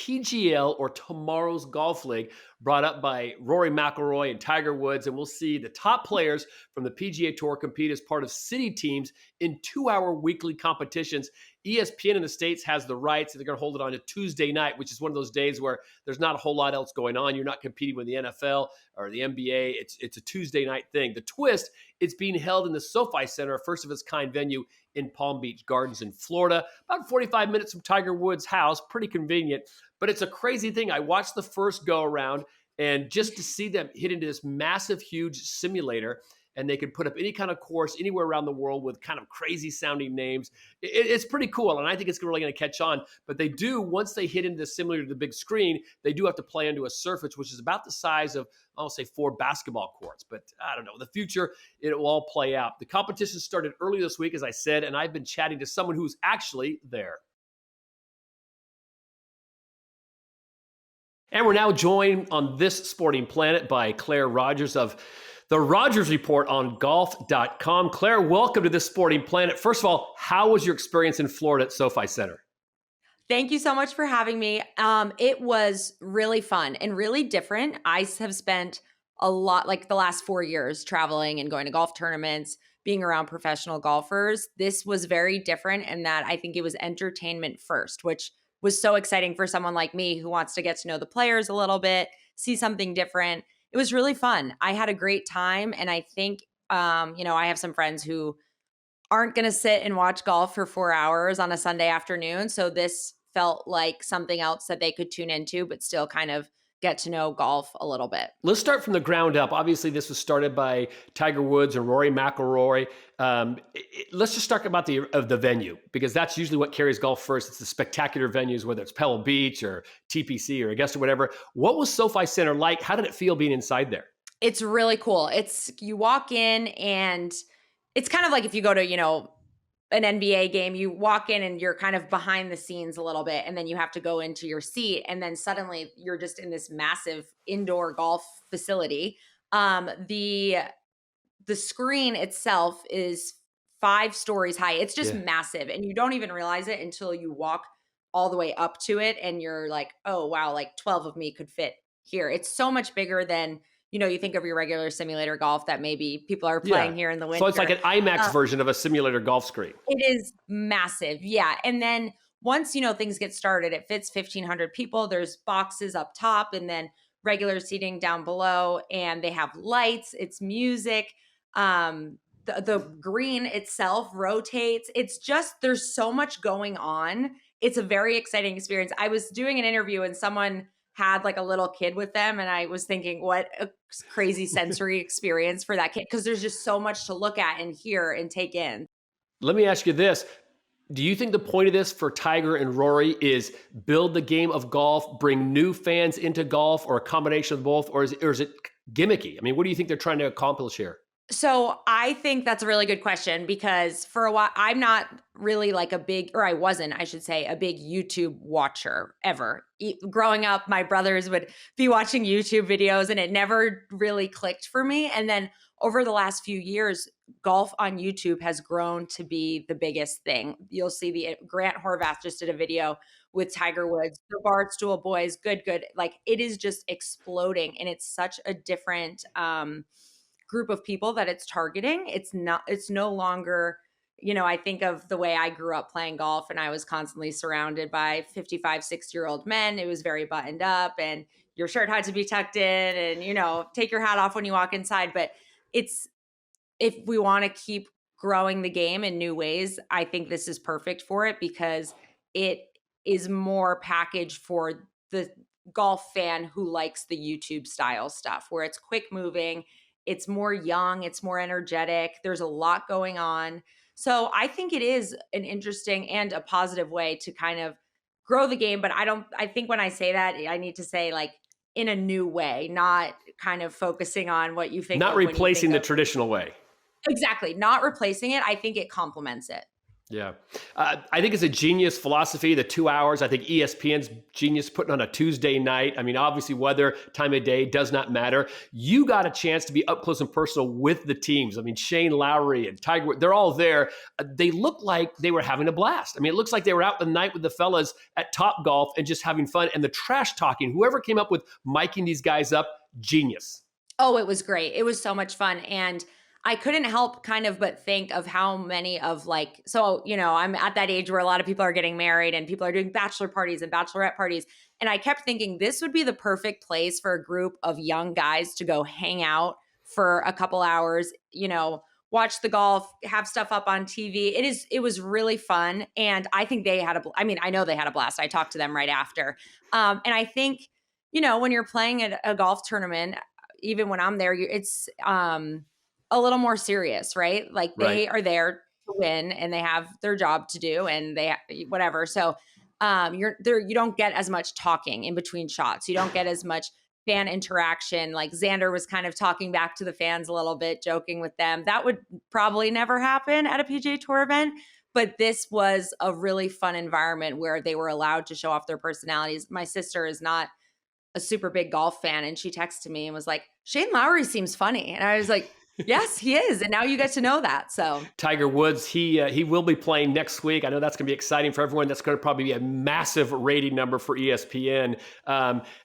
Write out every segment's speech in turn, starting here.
TGL, or Tomorrow's Golf League, brought up by Rory McIlroy and Tiger Woods. And we'll see the top players from the PGA Tour compete as part of city teams in 2-hour weekly competitions. ESPN in the States has the rights. They're going to hold it on a Tuesday night, which is one of those days where there's not a whole lot else going on. You're not competing with the NFL or the NBA. It's a Tuesday night thing. The twist, it's being held in the SoFi Center, a first of its kind venue in Palm Beach Gardens in Florida, about 45 minutes from Tiger Woods' house. Pretty convenient, but it's a crazy thing. I watched the first go around, and just to see them hit into this massive, huge simulator, and they can put up any kind of course anywhere around the world with kind of crazy sounding names. It's pretty cool, and I think it's really going to catch on. But they do, once they hit into the simulator to the big screen, they do have to play onto a surface, which is about the size of, I'll say, 4 basketball courts. But I don't know. The future, it will all play out. The competition started early this week, as I said, and I've been chatting to someone who's actually there. And we're now joined on this Sporting Planet by Claire Rogers of the Rogers Report on golf.com. Claire, welcome to this Sporting Planet. First of all, how was your experience in Florida at SoFi Center? Thank you so much for having me. It was really fun and really different. I have spent a lot, like the last 4 years, traveling and going to golf tournaments, being around professional golfers. This was very different in that I think it was entertainment first, which was so exciting for someone like me who wants to get to know the players a little bit, see something different. It was really fun. I had a great time. And I think, I have some friends who aren't going to sit and watch golf for 4 hours on a Sunday afternoon. So this felt like something else that they could tune into, but still kind of get to know golf a little bit. Let's start from the ground up. Obviously, this was started by Tiger Woods and Rory McIlroy. Let's just talk about the venue, because that's usually what carries golf first. It's the spectacular venues, whether it's Pebble Beach or TPC or Augusta, whatever. What was SoFi Center like? How did it feel being inside there? It's really cool. You walk in and it's kind of like if you go to, an NBA game, you walk in and you're kind of behind the scenes a little bit, and then you have to go into your seat, and then suddenly you're just in this massive indoor golf facility. The screen itself is 5 stories high. It's just massive, and you don't even realize it until you walk all the way up to it, and you're like, oh wow, like 12 of me could fit here. It's so much bigger than you think of your regular simulator golf that maybe people are playing here in the winter. So it's like an IMAX version of a simulator golf screen. It is massive. Yeah. And then once, things get started, it fits 1,500 people. There's boxes up top and then regular seating down below, and they have lights. It's music. The green itself rotates. It's just, there's so much going on. It's a very exciting experience. I was doing an interview and someone had like a little kid with them, and I was thinking, what a crazy sensory experience for that kid, because there's just so much to look at and hear and take in. Let me ask you this. Do you think the point of this for Tiger and Rory is build the game of golf, bring new fans into golf, or a combination of both, or is it gimmicky? I mean, what do you think they're trying to accomplish here? So I think that's a really good question, because for a while, I'm not really like a big YouTube watcher ever. Growing up, my brothers would be watching YouTube videos and it never really clicked for me. And then over the last few years, golf on YouTube has grown to be the biggest thing. You'll see Grant Horvath just did a video with Tiger Woods, the Barstool Boys, good. Like it is just exploding, and it's such a different group of people that it's targeting. It's no longer, I think of the way I grew up playing golf, and I was constantly surrounded by 55, 60-year-old men. It was very buttoned up, and your shirt had to be tucked in, and, take your hat off when you walk inside. But if we want to keep growing the game in new ways, I think this is perfect for it, because it is more packaged for the golf fan who likes the YouTube style stuff, where it's quick moving. It's more young, it's more energetic. There's a lot going on. So I think it is an interesting and a positive way to kind of grow the game. But I think when I say that, I need to say like in a new way, not kind of focusing on what you think. Not replacing the traditional way. Exactly. Not replacing it. I think it complements it. Yeah. I think it's a genius philosophy, the 2 hours. I think ESPN's genius putting on a Tuesday night. I mean, obviously, weather, time of day does not matter. You got a chance to be up close and personal with the teams. I mean, Shane Lowry and Tiger Woods, they're all there. They look like they were having a blast. I mean, it looks like they were out the night with the fellas at Top Golf and just having fun. And the trash talking, whoever came up with miking these guys up, genius. Oh, it was great. It was so much fun. And I couldn't help kind of but think of how many of like, so, I'm at that age where a lot of people are getting married and people are doing bachelor parties and bachelorette parties. And I kept thinking this would be the perfect place for a group of young guys to go hang out for a couple hours, watch the golf, have stuff up on TV. It was really fun. And I think they had I know they had a blast. I talked to them right after. And I think, when you're playing at a golf tournament, even when I'm there, it's a little more serious, right? Like they Right. are there to win and they have their job to do and whatever. So you're there, you don't get as much talking in between shots. You don't get as much fan interaction. Like Xander was kind of talking back to the fans a little bit, joking with them. That would probably never happen at a PGA Tour event. But this was a really fun environment where they were allowed to show off their personalities. My sister is not a super big golf fan, and she texted me and was like, Shane Lowry seems funny. And I was like, yes, he is. And now you get to know that. So Tiger Woods, he will be playing next week. I know that's going to be exciting for everyone. That's going to probably be a massive rating number for ESPN.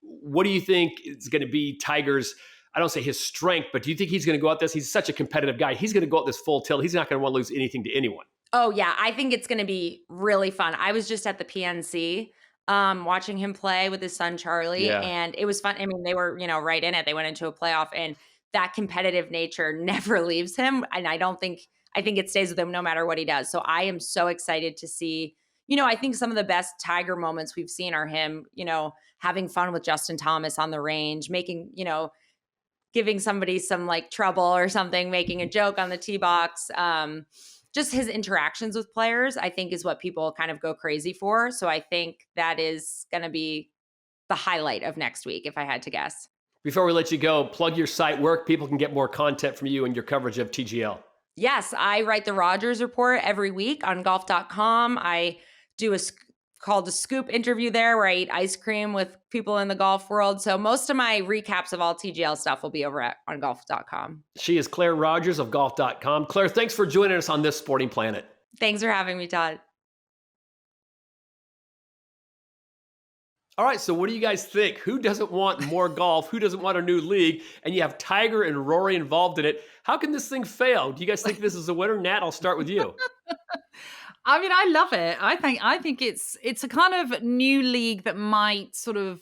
What do you think is going to be Tiger's, I don't say his strength, but do you think he's going to go out this? He's such a competitive guy. He's going to go out this full tilt. He's not going to want to lose anything to anyone. oh yeah, I think it's going to be really fun. I was just at the PNC watching him play with his son Charlie, Yeah. and it was fun. I mean, they were, right in it. They went into a playoff, and that competitive nature never leaves him. And I think it stays with him no matter what he does. So I am so excited to see, I think some of the best Tiger moments we've seen are him, having fun with Justin Thomas on the range, making, giving somebody some like trouble or something, making a joke on the tee box. Just his interactions with players, I think, is what people kind of go crazy for. So I think that is going to be the highlight of next week, if I had to guess. Before we let you go, plug your site work. People can get more content from you and your coverage of TGL. Yes, I write the Rogers Report every week on golf.com. I do called a scoop interview there where I eat ice cream with people in the golf world. So most of my recaps of all TGL stuff will be over on golf.com. She is Claire Rogers of golf.com. Claire, thanks for joining us on This Sporting Planet. Thanks for having me, Todd. All right, so what do you guys think? Who doesn't want more golf? Who doesn't want a new league? And you have Tiger and Rory involved in it. How can this thing fail? Do you guys think this is a winner? Nat, I'll start with you. I mean, I love it. I think it's a kind of new league that might sort of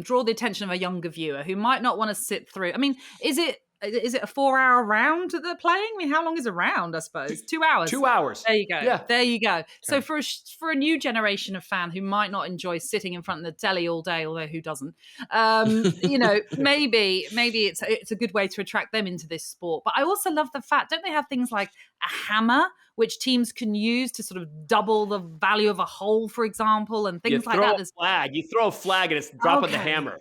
draw the attention of a younger viewer who might not want to sit through. I mean, is it a 4-hour round that they're playing? I mean, how long is a round? I suppose 2 hours. 2 hours. There you go. Yeah. There you go. So for a new generation of fan who might not enjoy sitting in front of the telly all day, although who doesn't? Maybe it's a good way to attract them into this sport. But I also love the fact, don't they have things like a hammer, which teams can use to sort of double the value of a hole, for example, and things like that. You throw a flag and it's dropping the hammer.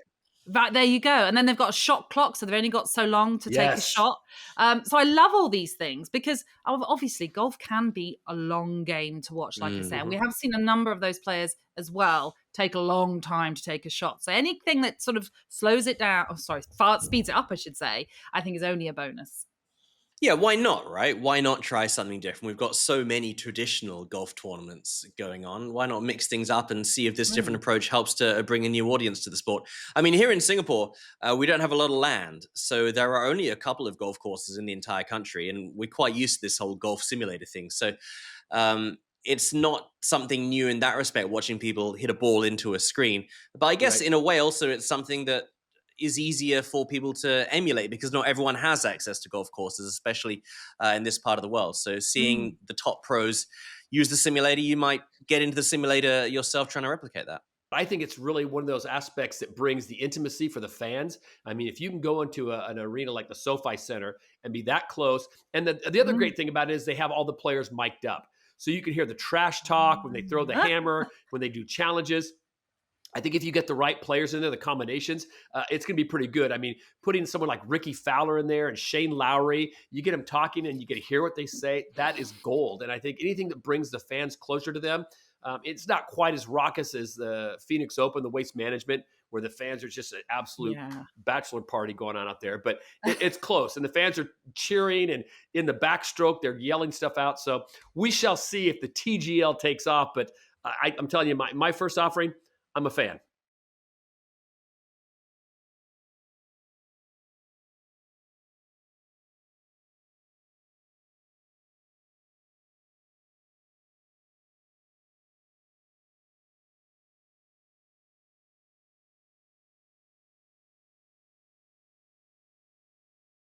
Right, there you go. And then they've got a shot clock, so they've only got so long to take a shot. So I love all these things because obviously golf can be a long game to watch, like I said. And we have seen a number of those players as well take a long time to take a shot. So anything that sort of slows it down, speeds it up, I should say, I think is only a bonus. Yeah, why not, right? Why not try something different? We've got so many traditional golf tournaments going on. Why not mix things up and see if this different approach helps to bring a new audience to the sport? I mean, here in Singapore, we don't have a lot of land. So there are only a couple of golf courses in the entire country. And we're quite used to this whole golf simulator thing. So it's not something new in that respect, watching people hit a ball into a screen. But I guess in a way also it's something that is easier for people to emulate because not everyone has access to golf courses, especially in this part of the world. So seeing the top pros use the simulator, you might get into the simulator yourself trying to replicate that. I think it's really one of those aspects that brings the intimacy for the fans. I mean, if you can go into an arena like the SoFi Center and be that close, and the other great thing about it is they have all the players mic'd up. So you can hear the trash talk when they throw the hammer, when they do challenges. I think if you get the right players in there, the combinations, it's going to be pretty good. I mean, putting someone like Ricky Fowler in there and Shane Lowry, you get them talking and you get to hear what they say. That is gold. And I think anything that brings the fans closer to them, it's not quite as raucous as the Phoenix Open, the Waste Management, where the fans are just an absolute bachelor party going on out there. But it's close, and the fans are cheering, and in the backstroke, they're yelling stuff out. So we shall see if the TGL takes off. But I'm telling you, my first offering, I'm a fan.